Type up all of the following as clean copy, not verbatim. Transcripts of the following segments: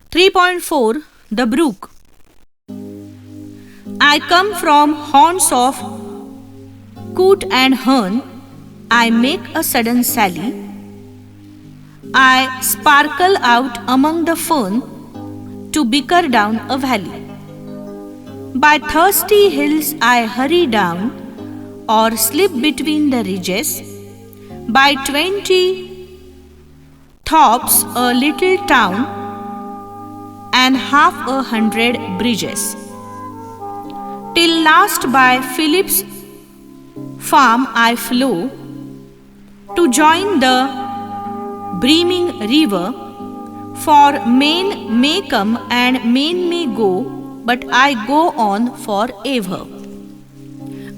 3.4 The Brook. I come from haunts of coot and hern. I make a sudden sally. I sparkle out among the fern to bicker down a valley. By thirsty hills I hurry down or slip between the ridges. By 20 thops a little town and 100 bridges. Till last by Philip's farm I flow to join the brimming river. For men may come and men may go, but I go on forever.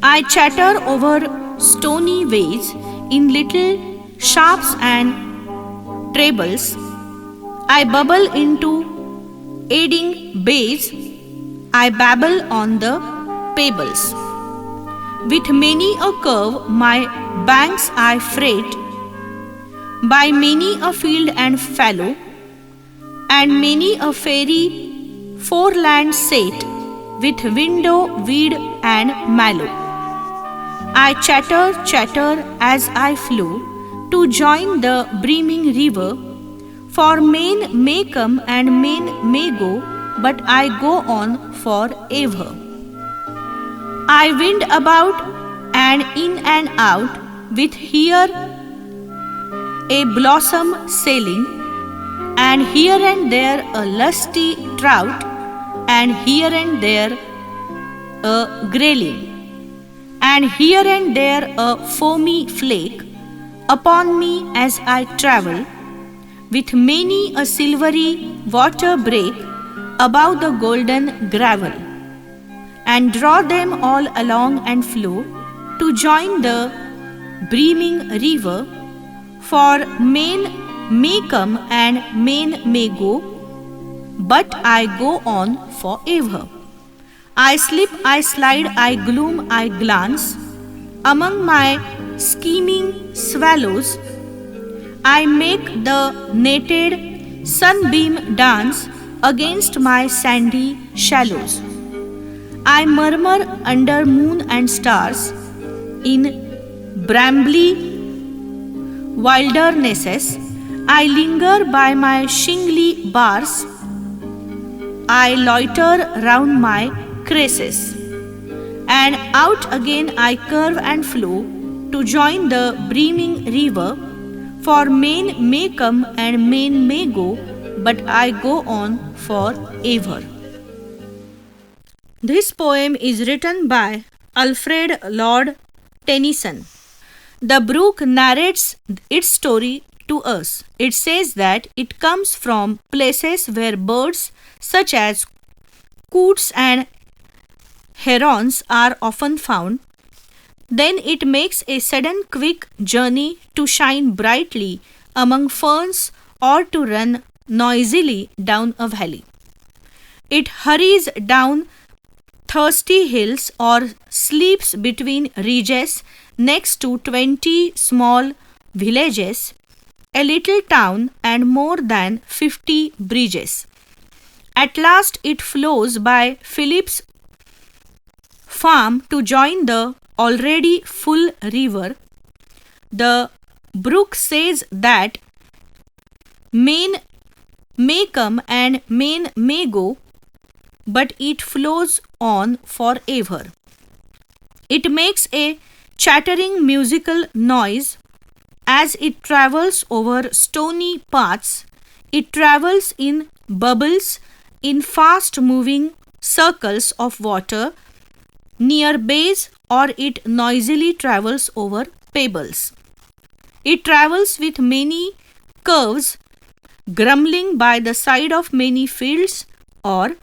I chatter over stony ways in little sharps and trebles. I bubble into aiding bays. I babble on the pebbles. With many a curve my banks I freight, by many a field and fallow, and many a fairy foreland set with window, weed and mallow. I chatter as I flow to join the brimming river. For men may come and men may go, but I go on forever. I wind about and in and out, with here a blossom sailing, and here and there a lusty trout, and here and there a grayling, and here and there a foamy flake upon me as I travel, with many a silvery water break above the golden gravel, and draw them all along and flow to join the brimming river. For men may come and men may go, but I go on forever. I slip, I slide, I gloom, I glance among my scheming swallows. I make the netted sunbeam dance against my sandy shallows. I murmur under moon and stars in brambly wildernesses. I linger by my shingly bars. I loiter round my creases, and out again I curve and flow to join the brimming river. For men may come and men may go, but I go on forever. This poem is written by Alfred Lord Tennyson. The brook narrates its story to us. It says that it comes from places where birds such as coots and herons are often found. Then it makes a sudden quick journey to shine brightly among ferns or to run noisily down a valley. It hurries down thirsty hills or sleeps between ridges next to 20 small villages, a little town and more than 50 bridges. At last it flows by Philip's farm to join the already full river. The brook says that men may come and men may go, but it flows on forever. It makes a chattering musical noise as it travels over stony paths. It travels in bubbles, in fast moving circles of water near bays, or it noisily travels over pebbles. It travels with many curves, grumbling by the side of many fields or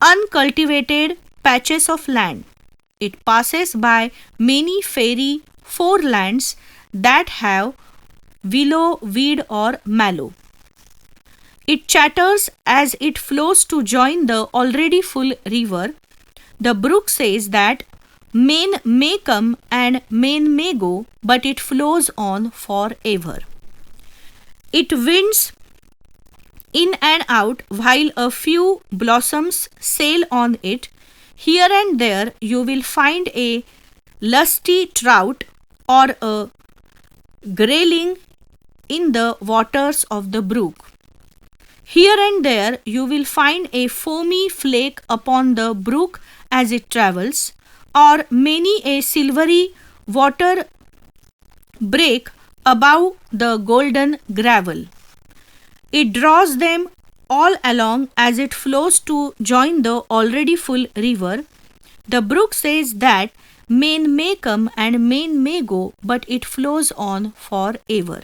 uncultivated patches of land. It passes by many fairy forelands that have willow, weed or mallow. It chatters as it flows to join the already full river. The brook says that men may come and men may go, but it flows on forever. It winds in and out, while a few blossoms sail on it. Here and there you will find a lusty trout or a grayling in the waters of the brook. Here and there you will find a foamy flake upon the brook as it travels, or many a silvery water break above the golden gravel. It draws them all along as it flows to join the already full river. The brook says that men may come and men may go, but it flows on forever.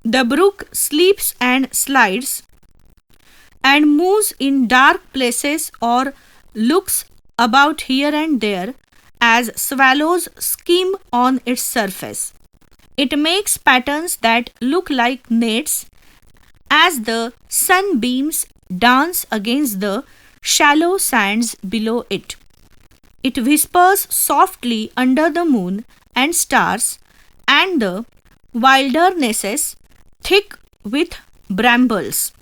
The brook sleeps and slides and moves in dark places or looks about here and there as swallows skim on its surface. It makes patterns that look like nets as the sunbeams dance against the shallow sands below it. It whispers softly under the moon and stars and the wildernesses thick with brambles.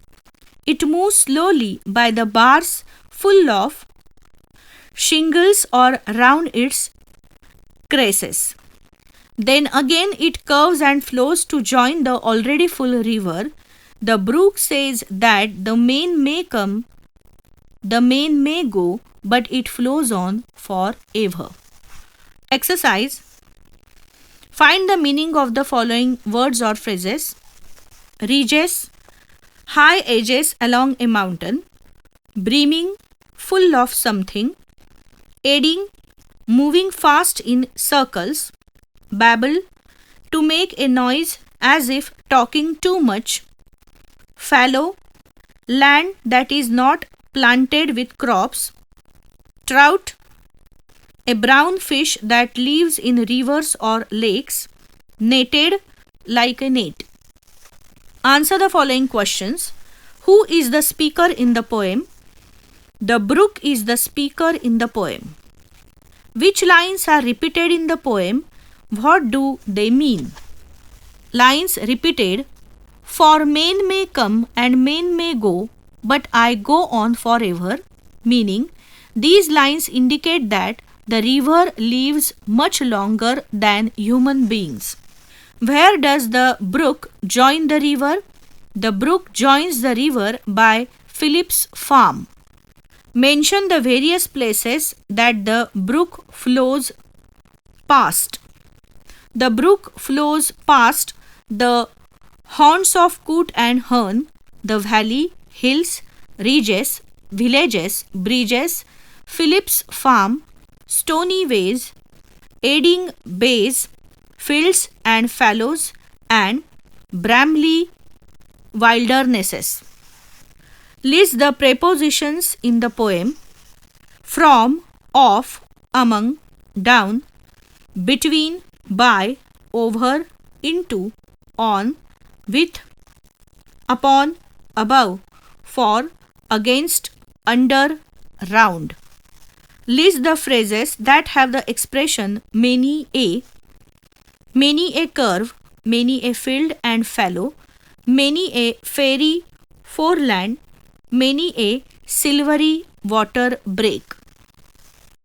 It moves slowly by the bars full of shingles or round its creases. Then again it curves and flows to join the already full river. The brook says that the main may come, the main may go, but it flows on forever. Exercise. Find the meaning of the following words or phrases. Ridges, high edges along a mountain. Brimming, full of something. Aiding, moving fast in circles. Babble, to make a noise as if talking too much. Fallow, land that is not planted with crops. Trout, a brown fish that lives in rivers or lakes. Netted, like a net. Answer the following questions. Who is the speaker in the poem? The brook is the speaker in the poem. Which lines are repeated in the poem? What do they mean? Lines repeated. For men may come and men may go, but I go on forever. Meaning, these lines indicate that the river lives much longer than human beings. Where does the brook join the river? The brook joins the river by Philip's farm. Mention the various places that the brook flows past. The brook flows past the haunts of coot and hern, the valley, hills, ridges, villages, bridges, Philip's farm, stony ways, aiding bays, fields and fallows, and brambly wildernesses. List the prepositions in the poem: from, of, among, down, between, by, over, into, on, with, upon, above, for, against, under, round. List the phrases that have the expression many a curve, many a field and fallow, many a fairy foreland, many a silvery water break.